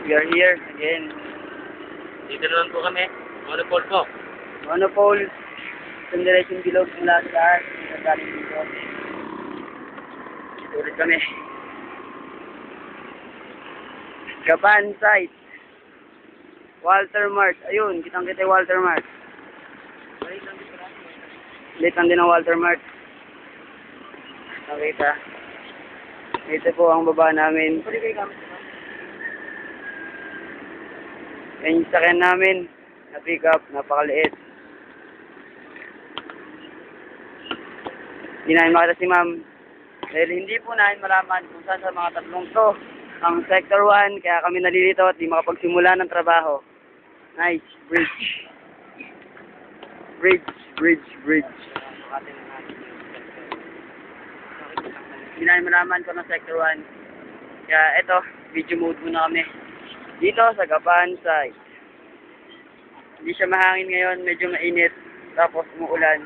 We are here again. Dito naman po kami. Monopol po. Monopole. Isang diretsong bilog mula sa taas. Nagaling dito. Ulit kami. Gapan site. Walter Mart. Ayun, kitang-kita yung Walter Mart. Late lang din ang Walter Mart. Nakita. Ito po ang baba namin. Yan yung sakyan namin. Na pick up. Napakaliit. Hindi namin makita si ma'am. Dahil hindi po namin malaman kung saan sa mga tatlong to ang Sector 1. Kaya kami nalilito at di makapagsimula ng trabaho. Nice. Bridge. Bridge. Hindi namin malaman kung ang Sector 1. Kaya eto, video mode muna kami. Dito sa Gapan site. Hindi siya mahangin ngayon, medyo mainit. Tapos umuulan.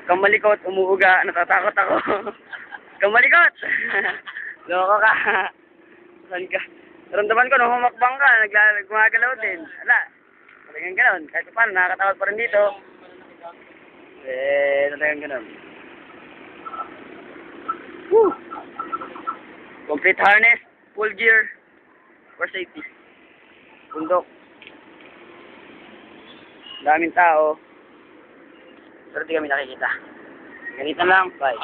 Kamalikot, umuuga, natatakot ako. Kamalikot! Loko ka. Saan ka? Naramdaman ko nung humakbang ka, gumagalaw din. Ala, talagang gano'n. Kahit paano, nakakatawad pa rin dito. Talagang gano'n. Woo! Complete harness, full gear, for safety. Bundok. Daming tao. Pero di kami nakikita. Ganito lang. Bye.